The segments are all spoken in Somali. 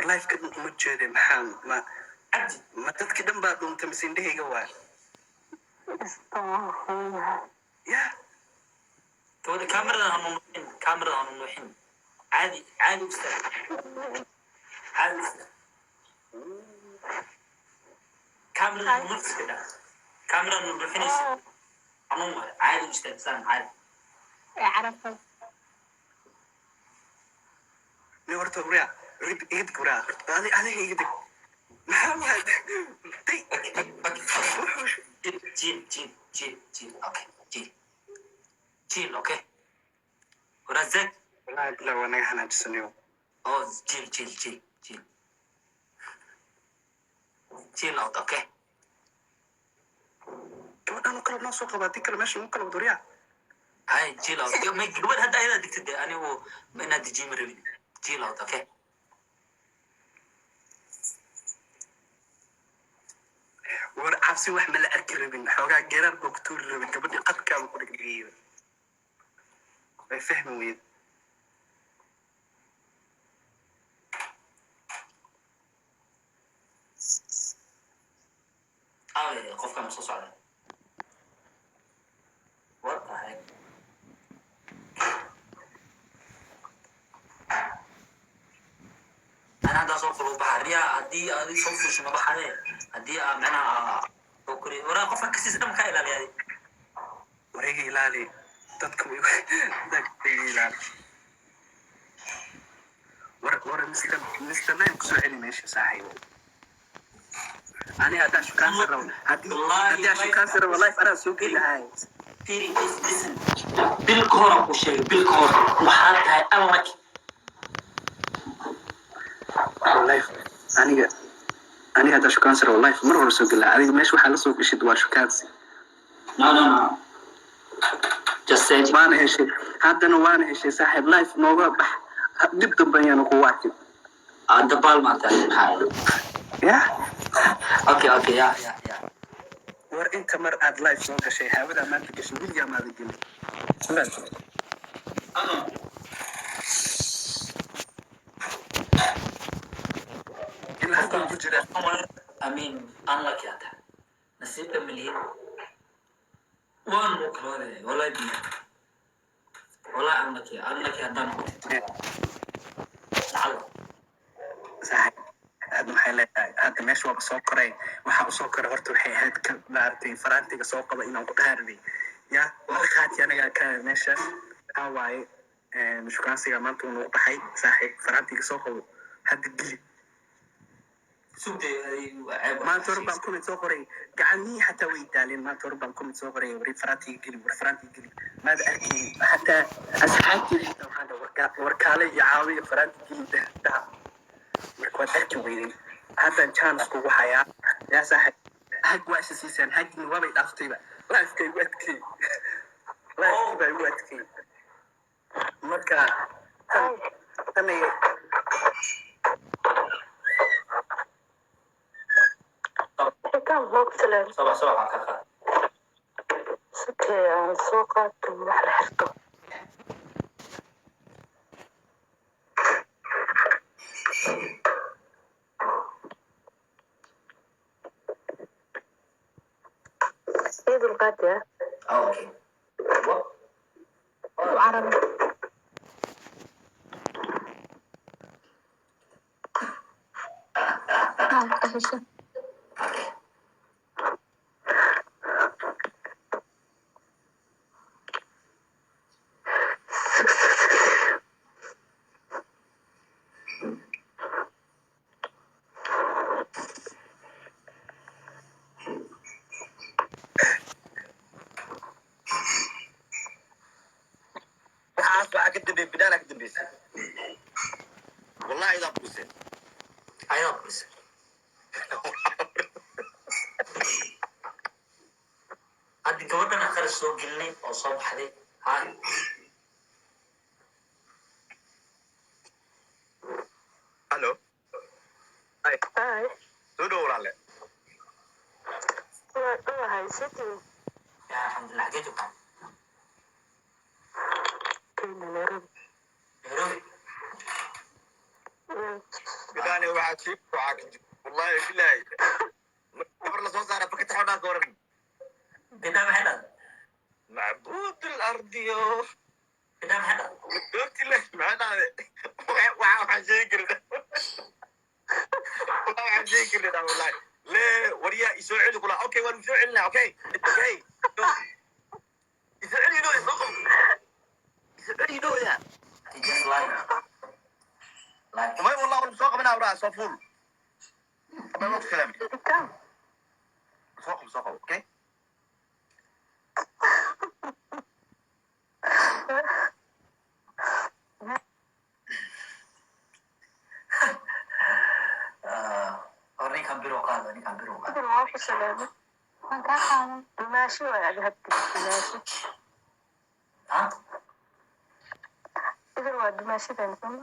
life kan uma jeedin ma cabdi ma dadka dhan baa dhuuntay misindhahayga waa ya toda kamerada hanu nuuxin caadi ustaag caadi ustaag kamerada nuuxsida kamerada nuuxinaysa xanuun waay caadi ustaag saan caadi عرفت ni horta wariya idig wariya adiga idig maxaa waad chill okay chill okay ورزق wallahi bila wanaga hanaajisanayo oh chill out okay gabadhan kala noo soo qabaatay kala meesha ugu kala waduriya هاي chill out ما قبل هذا هذا دكتور أنا هو من هذا جيم ربي chill out okay war cabsi wax ma la arki rabin xoogaa geerar baa ku tuuri rabin gabadhii qadkaaba ku dhigdhigiyo way fahmi weyd قف كم صوص عليه what the heck أنا هذا صوف البحرية هذه صوف شو بحرية هذه أنا بكري ورا قفك كسيس دم كايلا لي wareega ilaali dadka ilaali war Mr. Nine kusoo celi meesha saaxiibo ani haddaa shukaansi rabo haddii shukaansi rabo life anaa soo geli lahay بالكورة وشيء بالكورة وحالتها أمك life aniga haddaa shukaansi rabo life mar hore soo geli lahay adiga meesha waxaa la soo geshid waa shukaansi no just say waana heshay haddana waana heshay saaxiib life nooga bax dib dambe ayaanu ku waakin الدبال ما تعرف ya اوكي يا war inta mar aad life soo gashay hawada maanta gashay wiligaa maada gelin ilaa hadda ku jira امين انلك يا تا نسيت مليون وان مكروه والله بي والله انلك يا دم تعال saaxiib aad maxay leedahay hadda meesha waaba soo koray waxaa usoo koray horta waxay ahayd ka maaragtay faraantiga soo qaba inaan ku dhaarnay ya markaati anagaa ka meesha waxaa waaye shukaansiga maanta uu nagu baxay saaxiib faraantiga soo qabo hadda geli maanta hore baan kumid soo qoray gacmihii xataa way daaleen maanta hore baan kumid soo qoray wari faraantiga geli maada arkaynin xataa asxaabteeda xitaa waxaan dhaha warkaale iyo caawiya faraantiga geli dhaha marka waad arki weydin haddan chance kugu hayaa yaa saaxiib hag waa isa siisaan hagni waabay dhaaftayba lifeka igu adkay lifekibaa igu adkay marka tanay كم مقتل صباح كفا سكة سوقات وحل حرته يد القادة اوكي وعربي أخشى بدالك دبيس والله إذا بوسين ايوه بس هذه gabadhan akhar soo gelinay oo soo baxday haa الو Hi. soo dhow walaale Hi, City. Ya alxamdulilah xagee joogtaa Kenya, Nairobi. nairobi bilaani waxaa ka jiro wallahi bilaahi gabar la soo saara fakata xodhaa ka waran gabdhaha maxay dhahday macbuud alardiyo gabdhaha maxay dhahday doorti le maxaa dhahde waxaan sheegi karin waxaan sheegi karin wallahi le waryaa isoo celi kula okay waan isoo celinaa okay okay isoo celi dhow isoo celi dhow ya They just like umay wallah waan soo qabanaa wraa soo fuul abay waqti kalaami Come. soo qabo okay or ninkan biro qaado ninkan biro qaado Idin waa ku salaamay. Waan kaa qaadan. Dimaashi waay aad habtid. Dimaashi. ha Idin waa dimaashidan sama.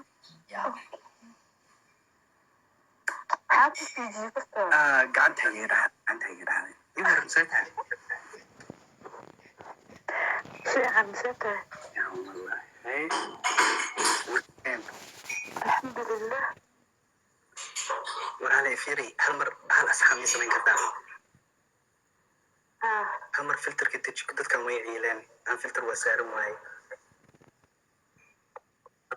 ya Maxaa ku fiijiyey kastoo? gacanta yidhaahda ii waran see tahay Fiican see tahay. yaa wallahi Alxamdulilah. walaale fiiri hal asxaab ma samayn kartaa Ah, hal mar filterka deji dadkan way ciileen aan filter waa saaran waaye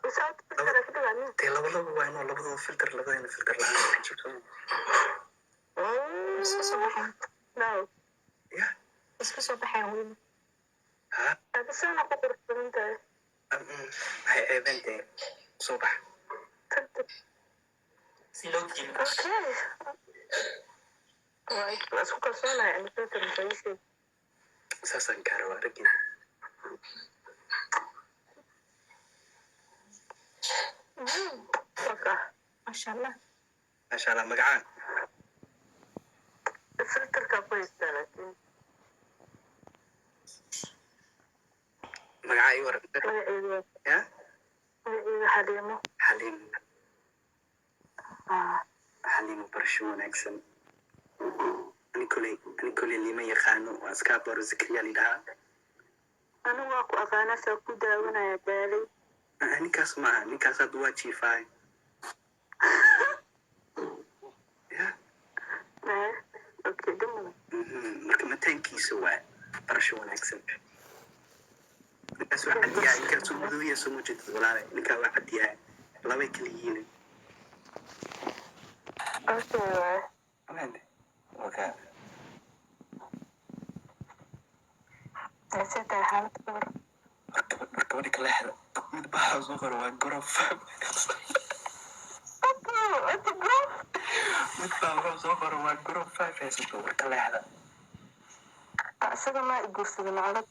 isaad ku kala kadhiganin. dee labadaba waa inuu labadaba filter labadana filter la-aan jirto Isku soo baxay. No. ya Isku soo baxay wiil. ha Aad sana ku qurxin tahay. waxay eebeen dee soo bax si loo tijiyo Okay. Waa isku kalsoonahay in filter maxay saasaan kaa rabaa raggii Waka. Masha Allah. maasha allah magacaan Filterka ku haystaa laakiin magacaa ii waran magaceedu ya Xaliimo. xaliim Ah, xaliimo barasho wanaagsan ani koley lima yaqaano waa iskaa baro zakriya lidhahaa anigu waa ku aqaanaa saa ku daawanaya baalay. ninkaas maaha ninkaas hadda waa jiifaay ya Okay, dama. marka mataankiisa waa barasho wanaagsan ninkaas waa cadyahay ninkaas soo madowiya soo mujeedad walaale ninkaa waa cadyahay labay kala yihiin Okay, waay. amande waka See tahay xaalad gabar. gabadhi kala xida mid baa soo qoro waa gorof mid baa wuxuu soo qoro waa gorof five haysato war kala xida Isaga ma i guursaday macalad.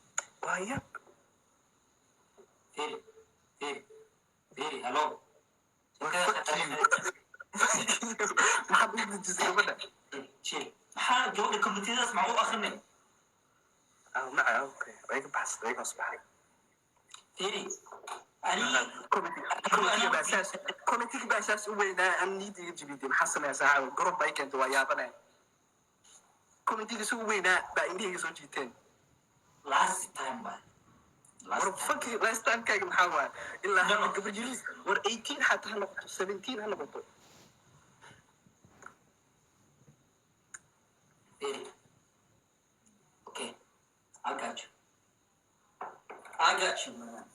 waa yab firi hello maxaad u dejisay gabadha shil maxaa gabadha kombiyuutaradaas maxaa u akrinay maca okay way ka baxsatay way ka soo firi ani committeega baa saas u weynaa aan niidiga jibidin maxaa samaysaa caawa gorob bay keentay waa yaabanay committeega si u weynaa baa indhahayga soo jiiteen last time ba war funky last time-kaaga maxaa waaya ilaa hadda gabar jiriis war 18 xataa ha noqoto 17 ha noqoto firi okay I got you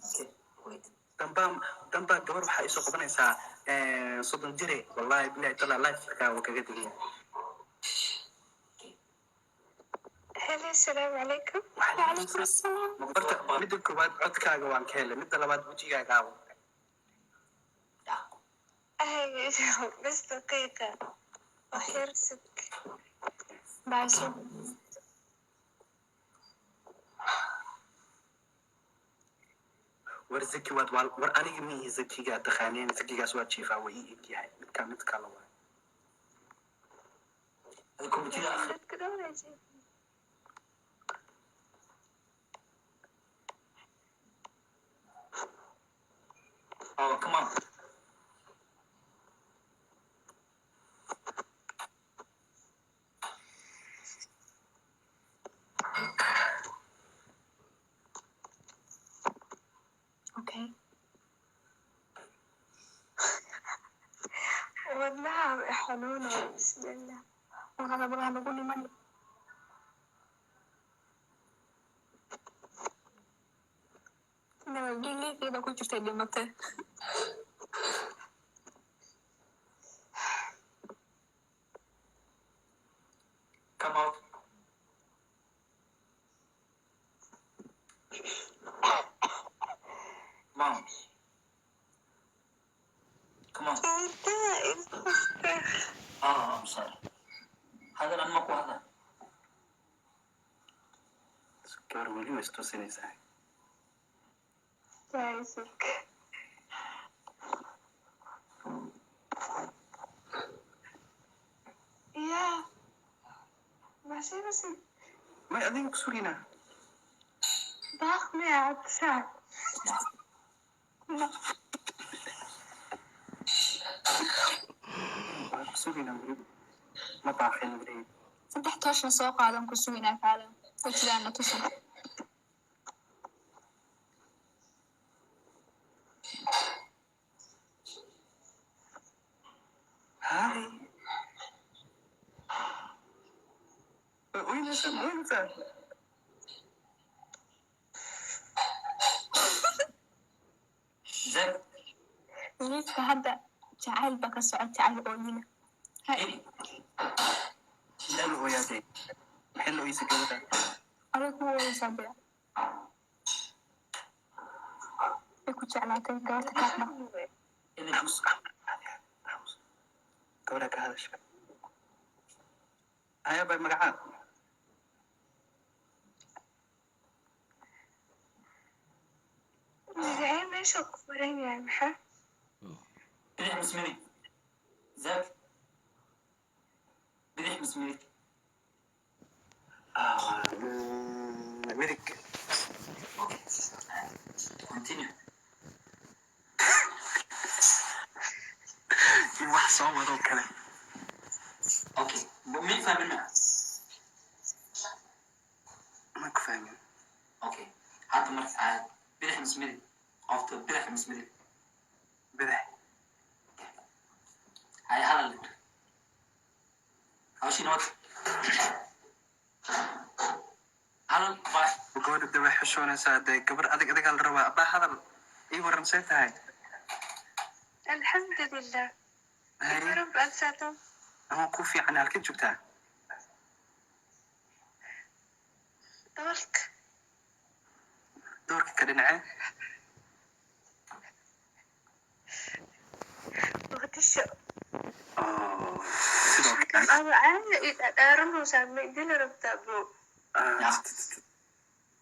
okay wait dambaa gabar waxaa isoo qabanaysaa 30 jire wallahi bilahi tala lifeka waa kaga digaya Hello, assalamu alaikum. وعليكم السلام horta midda koowaad codkaaga waan ka helay midda labaad wejigaaga aawo بس دقيقة. وحرصك. ماشي. war zaki waad war aniga mihi zakiga taqaaneen zakigaas waa jiifaa way ii egyahay mid kala waa kombiyuutarada oh come on ودناها حنونة بسم الله وهذا بغى نقول من أنا بقول لي كده كنت تتكلم متى Come out. Mom. Come on. Oh, I'm sorry. هذا لأنك هذا. سكر ولي مستوسني ساي جايزك يا ماشي بس ما أدين كسورينا ضخم يا عطشان كسورينا ما باخين مريد صدح توش نسوق هذا كسوينا فعلا وكذا تصل هاي وين انت زين. ليك هذا جعل بك سؤال جعل أولينا هاي حلو يا دي حلو يسكت أريك هو يسابع يكون جعلاتك قالت كاتنا إذا بص. كورك هذا الشيء هيا باي مقعد زين ليش أكبرين يا محا بديح مسميني. زاك. بديح مسميني. ملك Okay. Continue. واحد صوم هذول كلام Okay. مين فاهم منها؟ ما كفاية Okay. حتى مرة عاد. بديح مسميني. أفضل بديح مسميني. بدح هاي هلا لك. أول شيء نوت. هلا باي. وقول الدواء حشونا سادة قبر أدق الرواء أبا هذا إيه ورن سيت هاي الحمد لله هاي رب أنساتهم هو كوفي عن هالكن جبتها دورك كدنعه وقت الشو سيدوك أنا عايزة أرمو سامي دين ربطة بو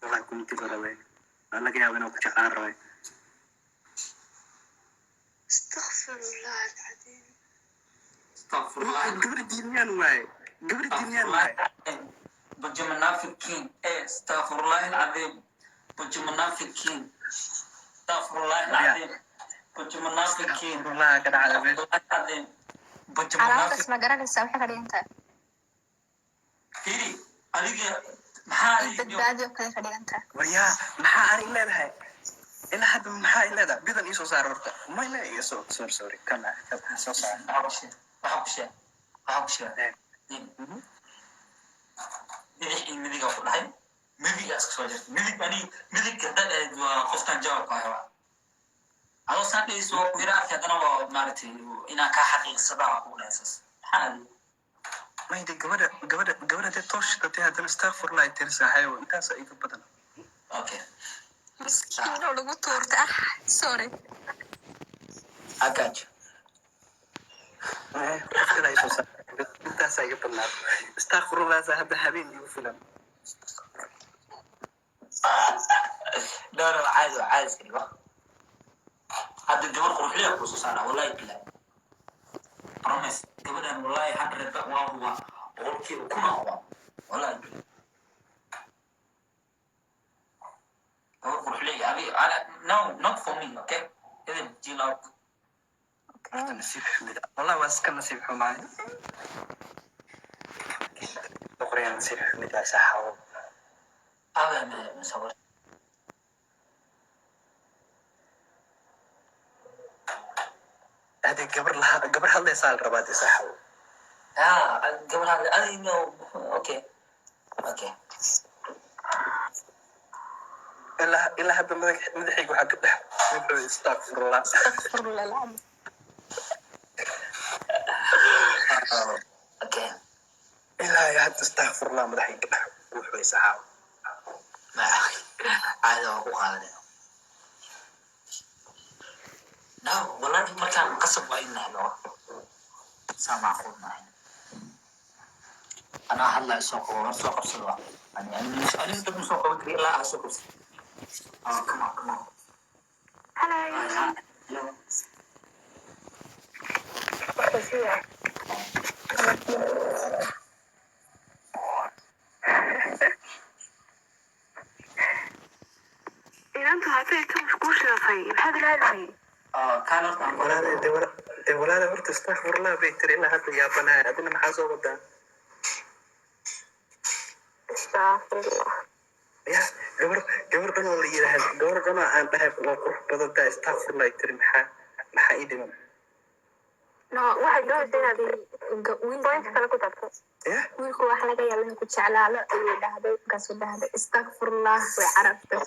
والله كنت تقول أنا جاي أنا وكنت عارف روي استغفر الله العظيم استغفر الله. قبر الدنيان واي قبر الدنيان واي بج منافقين. استغفر الله العظيم. بج منافقين. استغفر الله العظيم. بج منافقين. والله قد على بيت العظيم. بج على منافق. اسمع قرن السوحة كده أنت فيري أليجا محاري. بدادي وكذا كده أنت وريا محا إلا لها إلا حد محا إلا ده بيضا إيسو صار ورطة ما إلا إيسو سوري كلا إيسو صار بحب شيء مديح مديح أقول هاي مديح أسكت وجهت مديح يعني مديح كذا وقفتان جواب كهوا هذا سامي سو ويرا كذا أنا مارتي إنا كحقيقة صداع أقول أساس حال ما يدي قبر توش تتيها تنستغفر الله تنسى حيوان أنت سأيك بدنا أوكي مسكين ولو تورت سوري أكاج كذا إيسو صار أنت سأيك بدنا استغفر الله زهد حبيبي وفلان لا عايز كده هذا الجمال قروح ليه بخصوص أنا والله يبلا promise كبدا والله 100 بقى وهو قولك وكنا هو والله يبلا قروح ليه أبي أنا no not for me okay إذا جيلك نسيب حمد والله واسكن نسيب حماي أخرين نسيب حمد أسحو أبا ما مسوي هذه قبر هذا صار رباط يصحوا قبل هذا I know okay إلا هذا مدحي وحق ده استغفر الله العظيم. okay إلا يا هذا استغفر الله مدحي كده وحوي سحاو ما هذا هو هذا لا والله ما كان قصب وإنه له سامع أخونا أنا هلا سوق بسرعة يعني أنا بدي سوق بكري لا سوق بس كمان Hello. Qosolka. inantu hadday ka mashquushaafay maxaad ilaalihay كان أرتاح ولا ورت استغفر الله بيتر إلا هذا يا بنات أدنى محاسو ودا astagfirullah يا قبر دون ولا يرهن قبر دون أن بحب وقروح بدل دا استغفر الله يتر محا إيدي من no waxay doonaysaa inaad wiil kale ku darto wiilku wax laga yaabo inuu ku jeclaado ayuu dhahday markaasuu dhahday astagfirullah way carabtay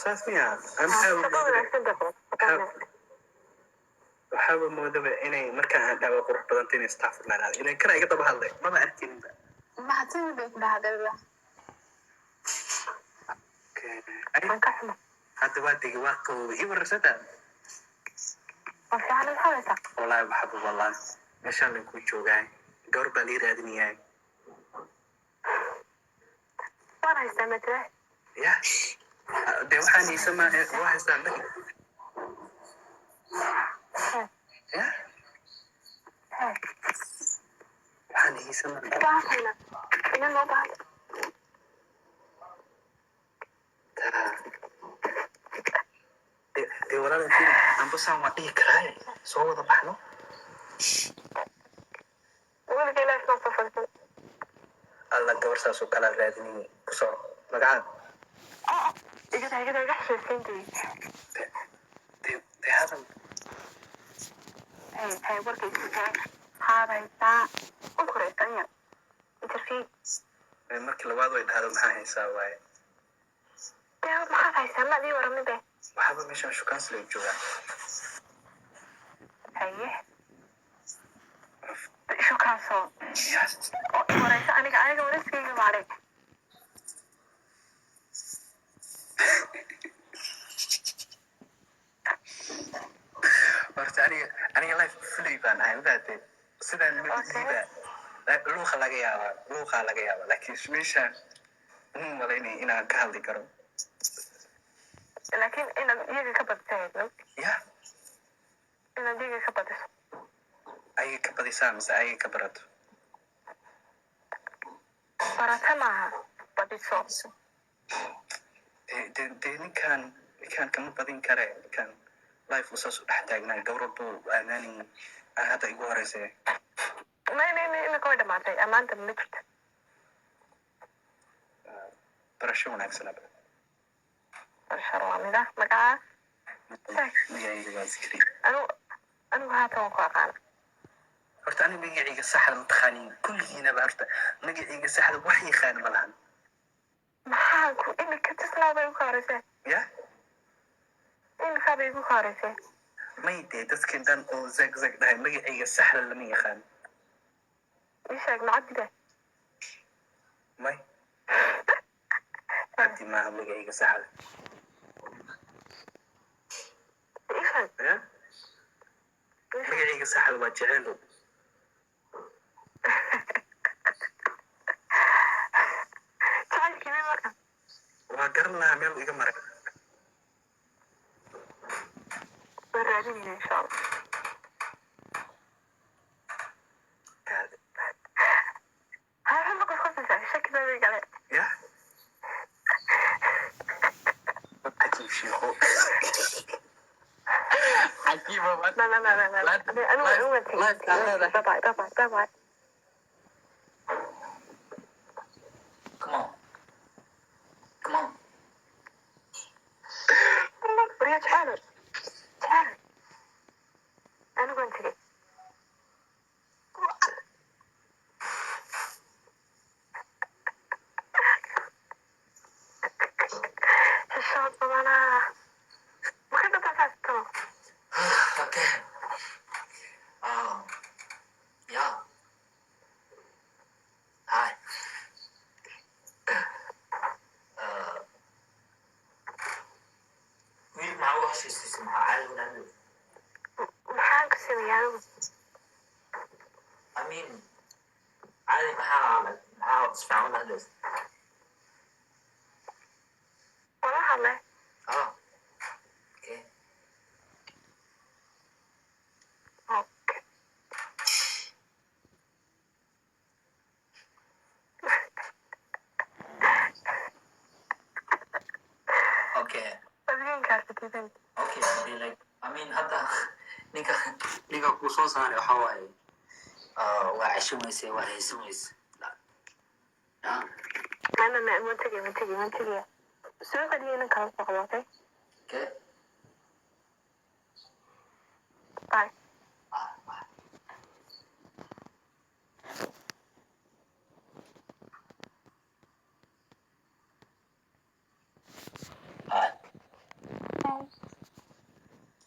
ساسميا أنا حاول مودبة إني مركان عند أبو قروح بدنتين استغفر الله هذا إذا كنا يقطع بهالله ما بعرفين بقى maxaad bay ku dhahday aan ka xumo هذا وادي واقو يورسته waxaan xawaysaa والله بحب والله ما شاء الله يكون جوجاي قرب لي رادني يعني waan haystaa matala يا ده واحد يسمى واحد صاحبك يا واحد يسمى baahayna ina noo baahan ده ولا في أنا بس أنا وادي كراي سووا ده بحنو wiilka ilaahay soo safarsan الله دور ساسو كلا رادني كسر مقعد iga xasuusintii ده هذا hay warkaysa haadaysaa u koreysanya interview markii labaad way dhahdo maxaa haysaa waaye dee maxaad haysaa ma adii waramide waxaaba meeshaan shukaansi lagu joogaa haye shukaanso oo i wareysa aniga wareyskayga baadhay horta aniga life fulay baan ahay mabaatay sidaan madiiba luuqa laga yaabaa laakiin meeshaan malaynay inaan ka hadli karo laakiin inaad iyaga ka badisay ya inaad iyaga ka badiso ayay ka badisaa mise ayay ka barato barata maaha badiso dee ninkaan kama badin kare ninkaan life usaas u dhex taagnaa gawrabo aamaanin aan hadda igu horeysay imika way dhamaatay ammaanta ma jirta barasho wanaagsanaba barashar waa mida magacaa magacayga waa zikri anigu haatan waan ku aqaana horta aniga magacayga saxda mataqaaniin kulligiinaba horta magacayga saxda wax yaqaan ma lahan maxaan ku imika tislaabay ugu horeysee ya imika bay ugu horeysee may dee dadkii dhan oo zag dhahay magacayga saxda lama yaqaan ii sheeg macabdide may cabdi maaha magacayga saxda ii sheeg ya magacayga saxda waa jeceelo jacaylkiibi marka waa garan lahaa meel iga maray waan raadinayna insha allah ها ما قصصت شكل ذلك عليه يا عجيب شيخو عجيب لا أنا طبعا come on بريا شحالك I mean, عادي maxaa isfaham lahdays. Ah, okay. Okay. Okay, like, I mean, hadda ninka ku soo saaray waxa waaye waa cashin weyse waa haysan weyse. Okay.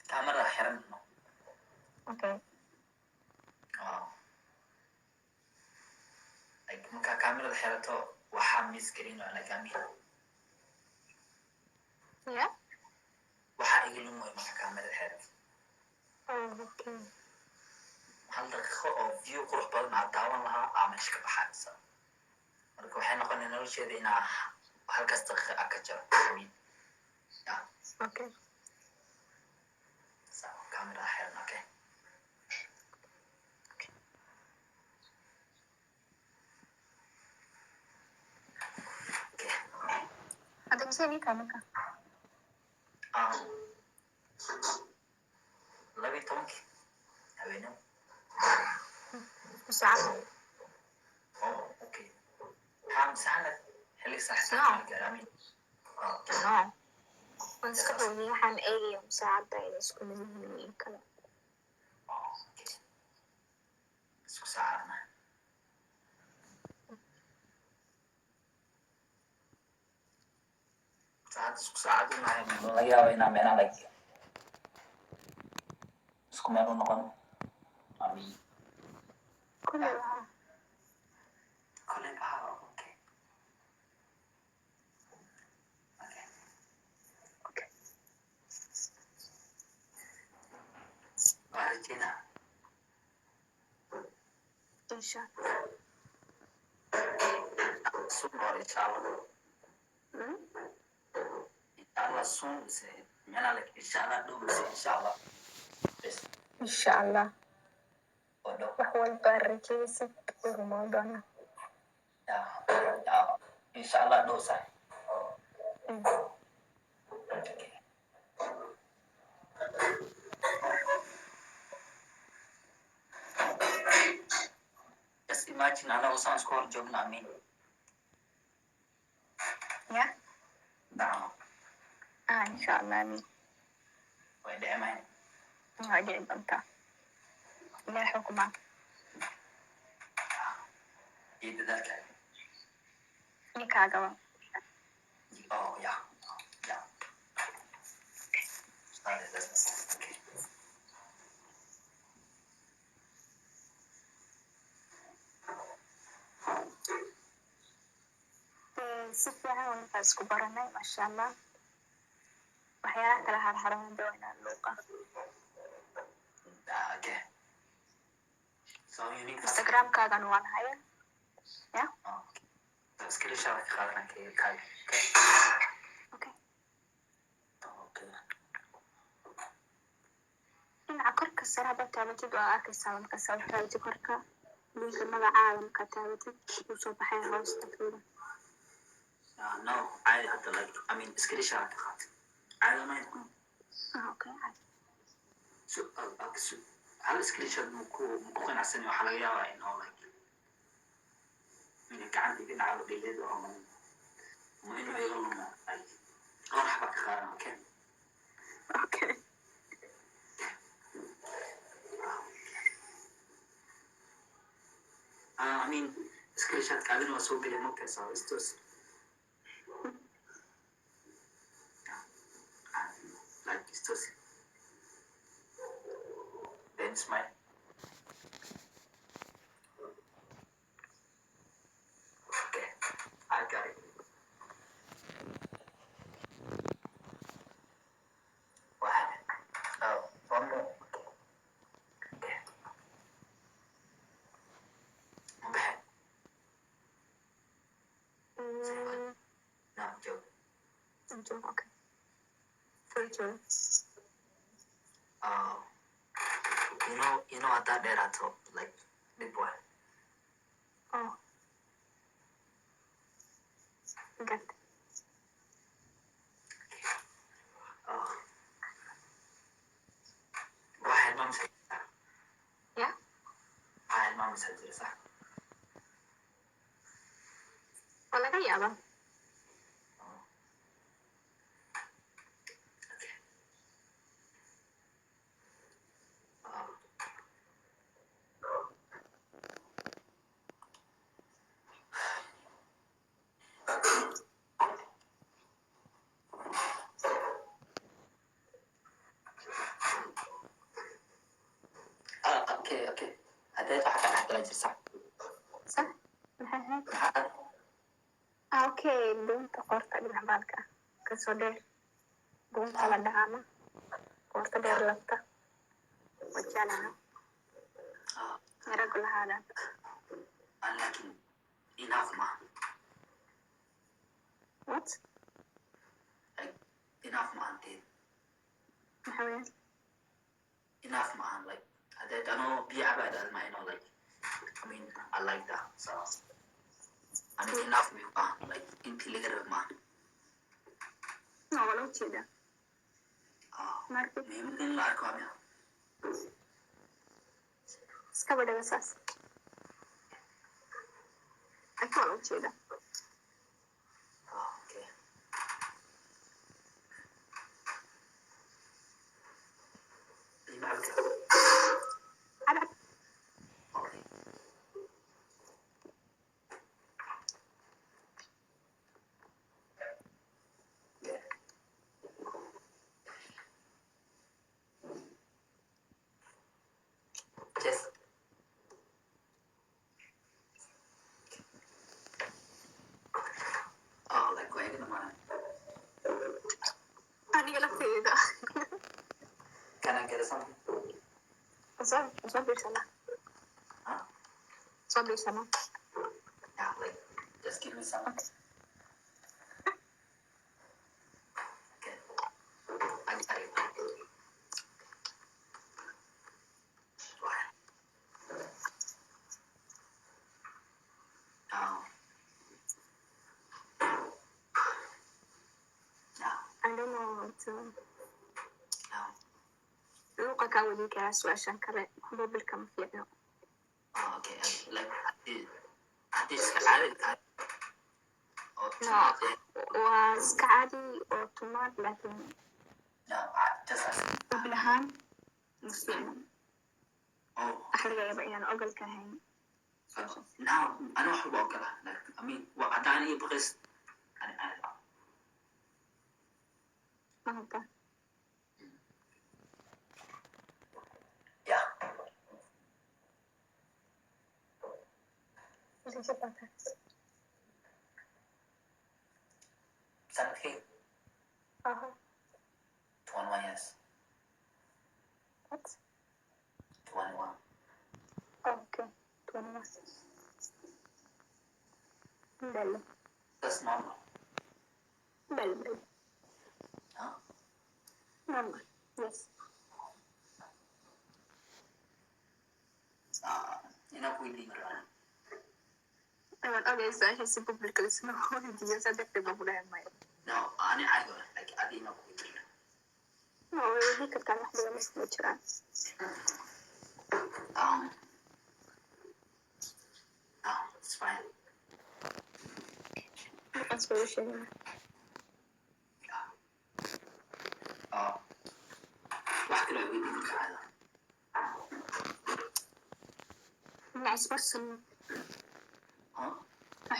Camera xiran. Like marka kamerada xirato waxaa miss karin oo anaga waxaa iga lumay marka kamerada xirato. Hal daqiiqo oo view qurux badan aad daawan lahaa aa meesha ka baxaysa. Marka waxay noqonaysaa nolosheeda inaa halkaas daqiiqo aa ka jaro. Kamerada xiran, okay. Labi tobankii habeenimo. Okay. Maxaa xilli saacad gaaray? Isku saacadna. Saacad isku saacad maahay laga yaabo inaa meelaha like isku meel u noqon. Ami. Kuley baha, okay. Okay. Waa rajinaa. Soon, inshallah. Inshallah soon, like inshallah do, inshallah. Yes. Inshallah. Oh no. Wax walba rajaysid rumaan doona. Yeah. Inshallah do say. Just imagine another sounds called job na mean. Yeah? Nah. Inshallah. Wait there, man. Hadi banta. Ilaahay xukuma. Ida dadka. Nikaaga. Oh, yeah. Yeah. Okay. Si fiican waan isku baranay, masha Allah. Waxyaalaha kala harharan doonaa luuqa. Okay. So you need Instagram-kaagan waan hayaa. Yeah? Okay. So screenshot ka qaadan kay. Okay. Okay. Dhinaca korka sare haddaad taabatid waa arkaysaa marka sawirkaada korka linka magacaada markaad taabatid wuu soo baxaya hoosta fiiri. No, I had to like, I mean, screenshot ka qaat. I don't know. Okay. So, hal screenshot muku qanacsan waxa laga yaabaa in oo like gacanta dhinaca loo dhileedo ama inuu iga lumo ay dhowr xaba ka qaadan, okay? Okay. I mean, screenshot kaadina waa soo gelay markay soo istos. Like istos. Then smile. Okay, I got it. What happened? Oh, one more. Okay. jooga. You know haddaa dheeraato like dhib waay. Oh. Garta. Waxaa hilmaamisa Ya? waxaa hilmaamisa jira sax. Waa laga yaabaa. Okay. Hadday wax ka dhex galaa jir sax. Sax? Maxay ahayd? Maxaa Okay, dunta qoorta dhinac baalka ah. Kasoo dheer. Dunta la dhacaama. Qoorta dheer labta. Wajalaha. Miragu lahaada. laakiin enough maaha. What? Like enough maahan dee. Maxaa weeyaan? Enough maahan like hadday anoo biyo cabaa dhaalma like I mean I like that so I mean enough maahan like intii laga rab maahan. No, waa loo jeedaa. Marka muhiimada in la arko amiya. iska badhaga saas. Laakiin waa loo jeedaa. Okay. Cadcad. Okay. Yes. Like waa iga dhamaan. Aniga lafteeda. Can I get something? Soo biirsanaa. Huh? Soo biirsanaa. Yeah, like just give me some. Okay. I got it. I don't know what to... Luuqa kaa wadin karaa su-aashan kale. Mobilka ma fiicno. Okay. Like haddii iska caadi tahay oo No, waa iska caadi oo tumaad laakiin just ask. mobil ahaan ma fiicno. Oh, Waxa laga yaabaa inaan ogolka ahayn. now أنا واحد بقولها like I mean وعداني بغيس أنا Mahadka. yeah. Sanadkii Aha. 21 years. What? 21. Okay. 21. Bello. That's normal. Bello. Huh? Normal. Yes. Enough with the around. Ayaan ogeysaa hesi public lisna weydiiyo saddex dhiba ku dhahay maayo. No, I go like I didn't know with you. No, weydii kartaan wax dhiba ma jiraan. No, it's fine. Markaas bay u sheegeen. wax kale oo weydii kartaa. Magaciis barsan.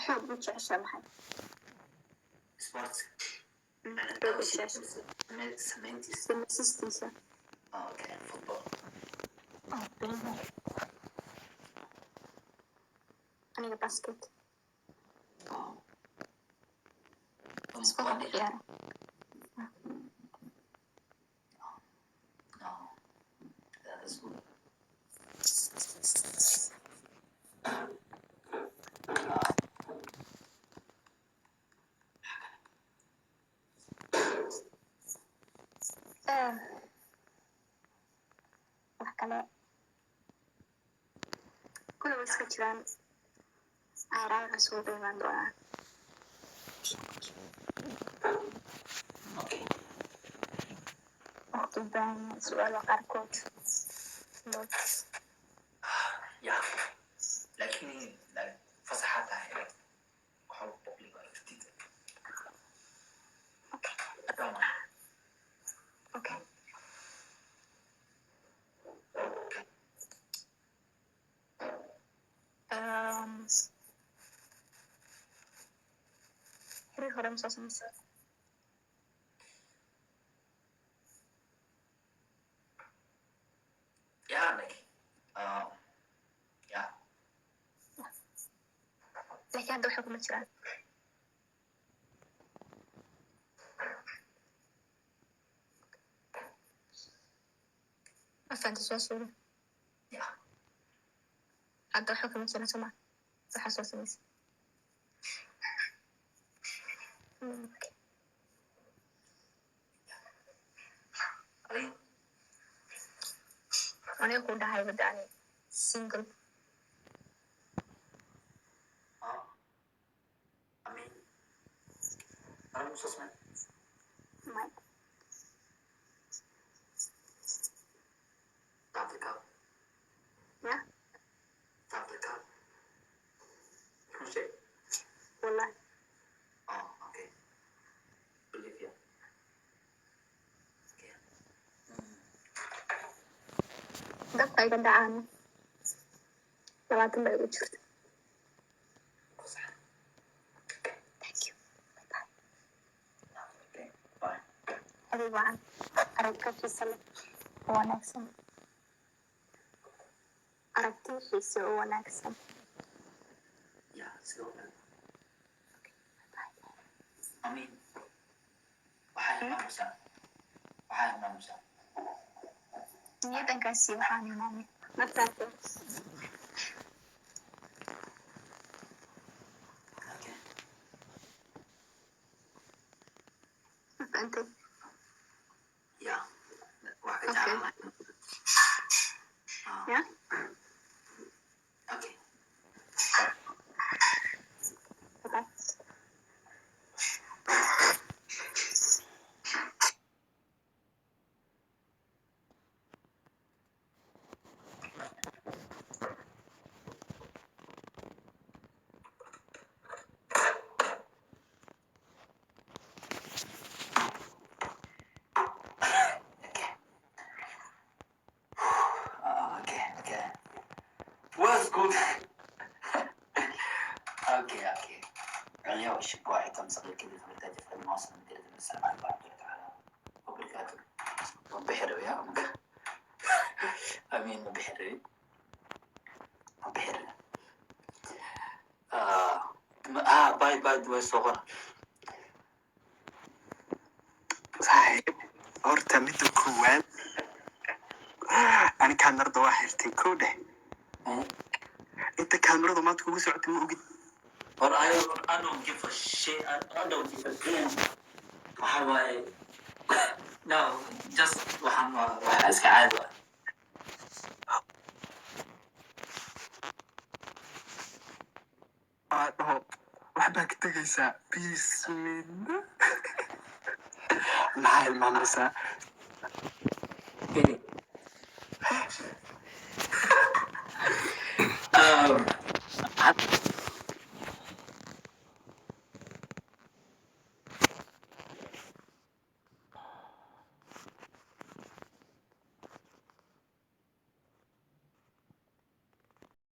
Xoog u jeceshaa maxay? Sports. Xoog u jeceshaa. Sameysistiisa. Okay, football. Oh, bene. Aniga basket. Sport ku ciyaara. No, that is good. kale kuna way iska jiraan ayraay cusub bay imaan doonaan Okay. waqti baan su'aalo qaarkood Yeah. Lakini fasaxada ahayd waxa uu public aragtida. Adama. okay xiriir hore ma soo samaysay Yeah, like yeah. laakiin hadda waxay kuma jiraan afanta soo suuro Yeah. hadda waxay kuma jiraan soma waxaa soo samaysay aniga ku dhahay badda ani single I mean, I'm so smart. my Africa. yeah Africa. Crochet. wallahi Oh, okay. Bolivia. Okay. dabka iga dhacaan 20 bay ugu jirta thank you Okay. Bye. adiga wacan aragtidiisa leh oo wanaagsan aragtidiisa oo wanaagsan Yeah, so I mean, waxay maamusaa. niyadankaasi waxaan imaamay markaas Okay. fahantay Yeah. Waxay Okay. jeclaan. yeah Okay. okay Okay. Was good. Okay. اليوم الأسبوع تم صديق كذا في التاجر في المواصلة من كذا السلام عليكم ورحمة الله تعالى وبركاته. وبحر يا أمك. أمين وبحر. باي دواي صغر. saaxiib horta midda koowaad ani kaamirada waa xirtay koo dheh inta kaamiradu maanta kugu socota ma ogid But I don't give a shit. I don't give a damn. How I no, just waxaan iska caadi ah. aa dhaho waxbaa ka tegaysaa bismillah maxaa ilmaamaysaa Um,